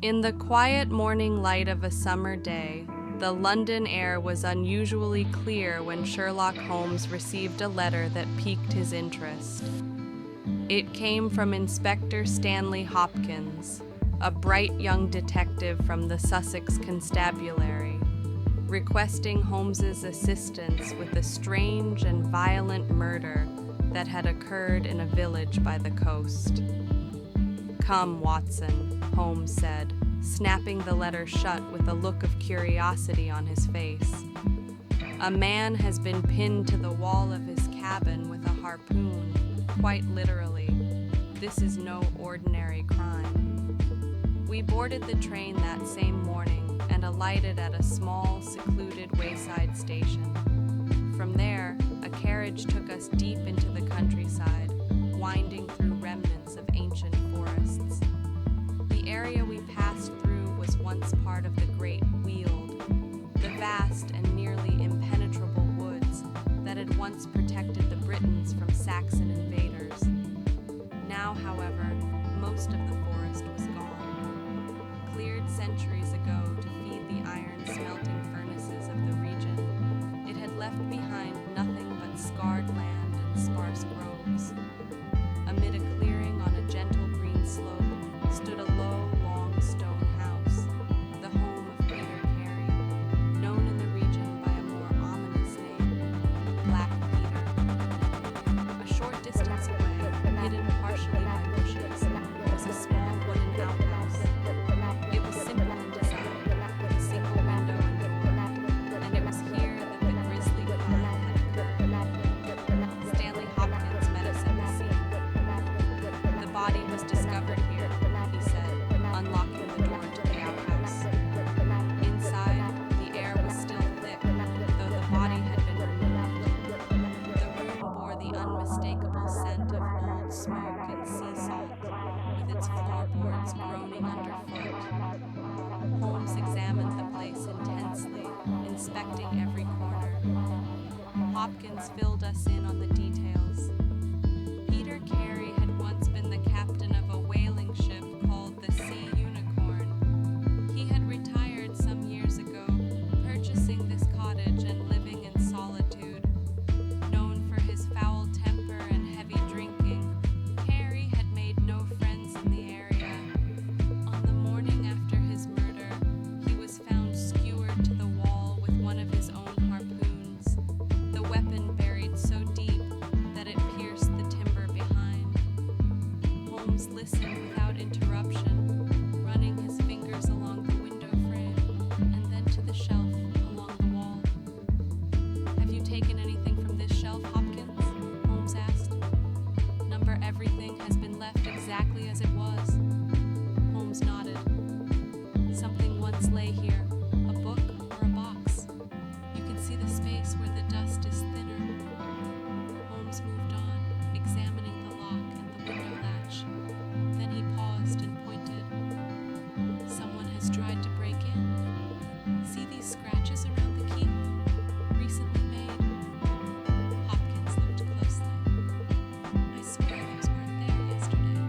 In the quiet morning light of a summer day, the London air was unusually clear when Sherlock Holmes received a letter that piqued his interest. It came from Inspector Stanley Hopkins, a bright young detective from the Sussex Constabulary, requesting Holmes's assistance with a strange and violent murder that had occurred in a village by the coast. "Come, Watson," Holmes said, snapping the letter shut with a look of curiosity on his face. "A man has been pinned to the wall of his cabin with a harpoon, quite literally. This is no ordinary crime." We boarded the train that same morning and alighted at a small, secluded wayside station. From there, a carriage took us deep into the countryside, winding through remnants of ancient forests. The area we passed through was once part of the Great Weald, the vast and nearly impenetrable woods that had once protected the Britons from Saxon invaders. Now, however, most of the forest was gone, cleared centuries ago to feed the iron smelting furnaces of the region. It had left behind nothing but scarred land and sparse groves. Amid a clearing on a gentle green slope stood a low, long stone house, the home of Peter Carey, known in the region by a more ominous name, Black Peter. A short distance away, hidden partially by bushes, was a small wooden outhouse. It was simple in design, with a single window and door, and it was here that the grisly crime had occurred. Stanley Hopkins met us at the scene. "The body was discovered here," he said, unlocking the door to the outhouse. Inside, the air was still thick, though the body had been removed. The room bore the unmistakable scent of old smoke and sea salt, with its floorboards groaning underfoot. Holmes examined the place intensely, inspecting every corner. Hopkins filled us in on the details. Peter Carey had once been the captain of a whaling ship called the Sea Unicorn. He had retired some years ago, purchasing this cottage and living in solitude. Known for his foul temper and heavy drinking, Carey had made no friends in the area. On the morning after his murder, he was found skewered to the wall with one of his own harpoons, the weapon buried so deep that it pierced the timber behind. Holmes listened without interruption, running his fingers along the window frame and then to the shelf along the wall. "Have you taken anything from this shelf, Hopkins?" Holmes asked. "Number everything has been left exactly as it was." Holmes nodded. "Something once lay here, a book or a box. You can see the space where the dust is thinner." Holmes moved on, examining the lock and the window latch. Then he paused and pointed. "Someone has tried to break in. See these scratches around the key? Recently made." Hopkins looked closely. "I swear those weren't there yesterday."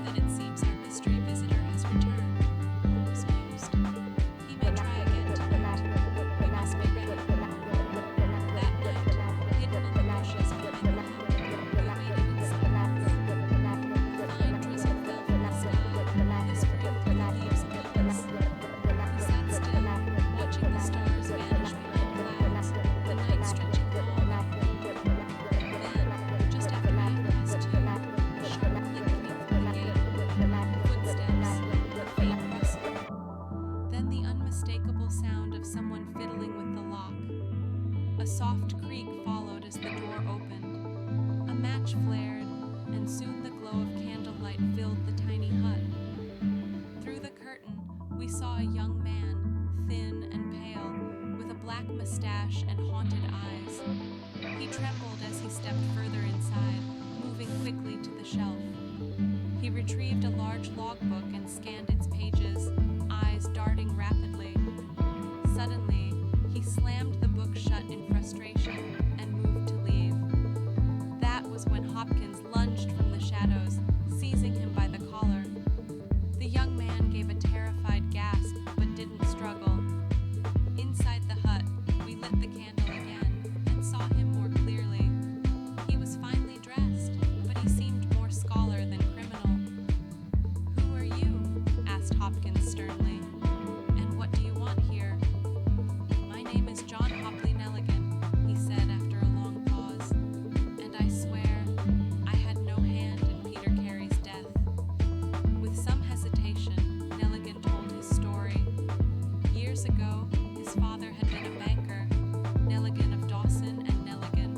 "Then it seems our mystery visitor has returned," Holmes mused. "He may try again tonight. We must be ready." That night, hidden in the bushes behind the lamp, we waited in silence. A fine drizzle fell from the sky, whispering through the leaves above us. We sat still, watching the stars vanish behind clouds, the night stretching long. Then, just after 2:30, a sharp click came from the gate. Footsteps, a faint rustle. Then the unmistakable sound of someone fiddling with the lock. A soft creak followed as the door opened. A match flared, and soon the glow of candlelight filled the tiny hut. Through the curtain, we saw a young man, thin and pale, with a black mustache and haunted eyes. He trembled as he stepped further inside, moving quickly to the shelf. He retrieved a large logbook and scanned its pages, eyes darting rapidly. Suddenly, he slammed the book shut in frustration and moved to leave. That was when Hopkins lunged from the shadows, seizing him by the collar. The young man Nelligan gave a terrified gasp, but didn't struggle. Inside the hut, we lit the candle again and saw him more clearly. He was finely dressed, but he seemed more scholar than criminal. "Who are you?" asked Hopkins sternly. "And what do you want here?" "My name is John Hopley Nelligan," he said after a long pause, "and I swear I had no hand in Peter Carey's death." With some hesitation, Nelligan told his story. Years ago, his father had been a banker, Nelligan of Dawson and Nelligan,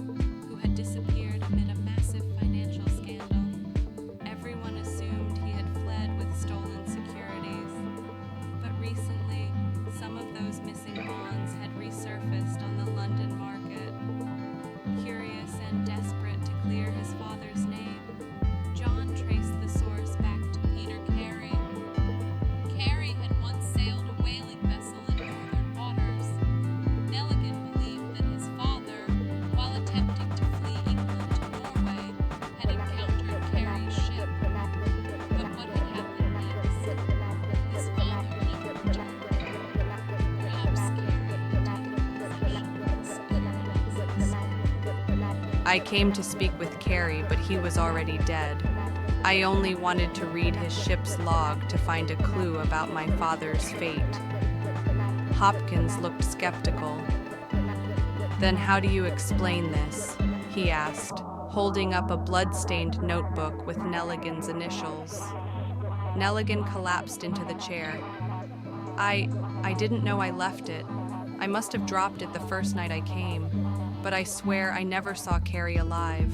who had disappeared amid a massive financial scandal. Everyone assumed he had fled with stolen securities. But recently, some of those missing bonds had resurfaced on the London market. Curious and desperate to clear his father's name, John traced the source back to Peter Carey. Carey had once sailed a whaling vessel in northern waters. Nelligan believed that his father, while attempting to flee England to Norway, had encountered Carey's ship. But what had happened next? His father never returned. Perhaps Carey had taken possession of the securities. I came to speak with Carey, but he was already dead. I only wanted to read his ship's log to find a clue about my father's fate. Hopkins looked skeptical. "Then how do you explain this?" he asked, holding up a bloodstained notebook with Nelligan's initials. Nelligan collapsed into the chair. I didn't know I left it. I must have dropped it the first night I came, but I swear I never saw Carey alive."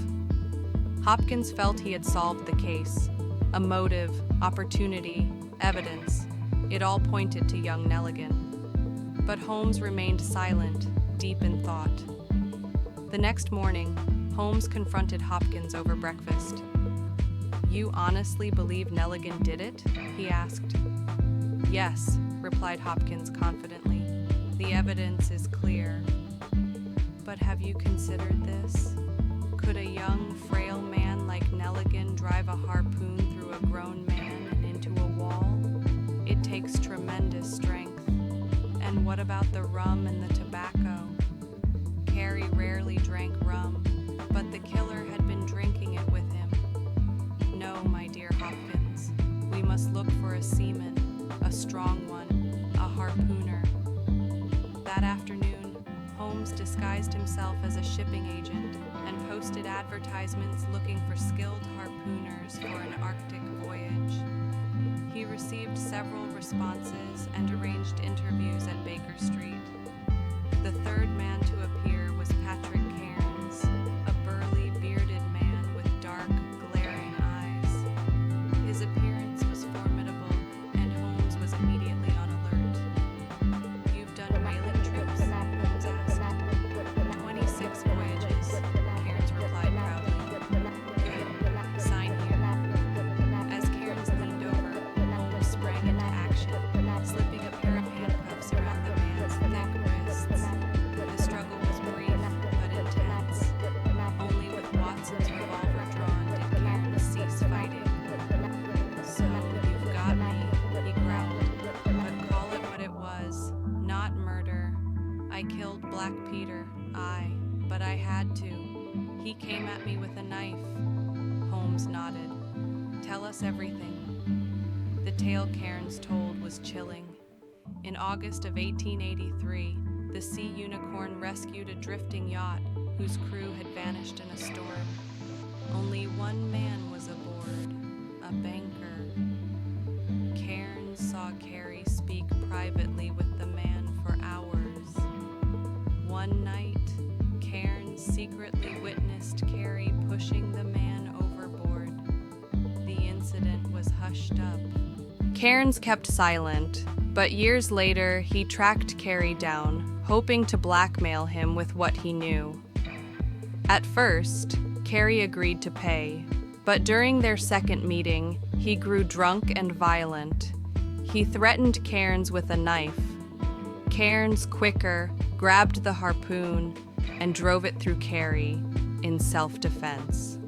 Hopkins felt he had solved the case. A motive, opportunity, evidence. It all pointed to young Nelligan. But Holmes remained silent, deep in thought. The next morning, Holmes confronted Hopkins over breakfast. "You honestly believe Nelligan did it?" he asked. "Yes," replied Hopkins confidently. "The evidence is clear. But have you considered this? Could a young, frail man like Nelligan drive a harpoon through a grown man and into a wall? It takes tremendous strength. And what about the rum and the tobacco? Carey rarely drank rum, but the killer had been drinking it with him. No, my dear Hopkins, we must look for a seaman, a strong one, a harpooner." That afternoon, Holmes disguised himself as a shipping agent and posted advertisements looking for skilled harpooners for an Arctic voyage. He received several responses and arranged interviews at Baker Street. The third man to appear was Patrick Cairns, a burly, bearded man with dark, glaring eyes. His appearance was formidable, and Holmes was immediately on alert. "You've done whaling trips?" Holmes asked. 26 voyages, Cairns replied proudly. "Good. Sign here." As Cairns leaned over, Holmes sprang into action, slipping a pair of handcuffs around the man's thick wrists. The struggle was brief, but intense. Only with Watson's revolver drawn did Cairns cease fighting. "So, you've got me," he growled, "but call it what it was. Not murder. I killed Black Peter, but I had to. He came at me with a knife." Holmes nodded. "Tell us everything." The tale Cairns told was chilling. In August of 1883, the Sea Unicorn rescued a drifting yacht whose crew had vanished in a storm. Only one man was aboard, a banker. Cairns saw Carey speak privately with the man for hours. One night, Cairns secretly witnessed Carey pushing the man overboard. The incident was hushed up. Cairns kept silent, but years later he tracked Carey down, hoping to blackmail him with what he knew. At first, Carey agreed to pay, but during their second meeting, he grew drunk and violent. He threatened Cairns with a knife. Cairns, quicker, grabbed the harpoon and drove it through Carey in self-defense.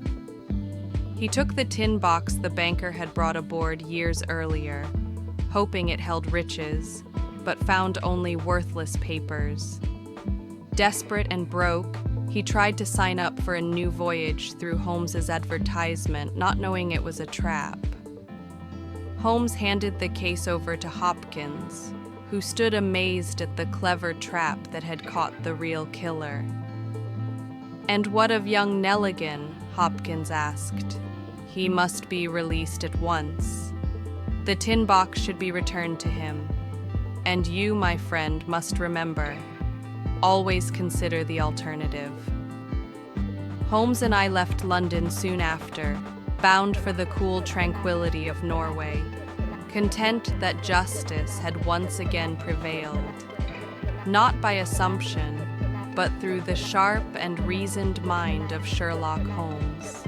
He took the tin box the banker had brought aboard years earlier. hoping it held riches, but found only worthless papers. Desperate and broke, he tried to sign up for a new voyage through Holmes's advertisement, not knowing it was a trap. Holmes handed the case over to Hopkins, who stood amazed at the clever trap that had caught the real killer. "And what of young Nelligan?" Hopkins asked. "He must be released at once. The tin box should be returned to him. And you, my friend, must remember, always consider the alternative." Holmes and I left London soon after, bound for the cool tranquility of Norway, content that justice had once again prevailed, not by assumption, but through the sharp and reasoned mind of Sherlock Holmes.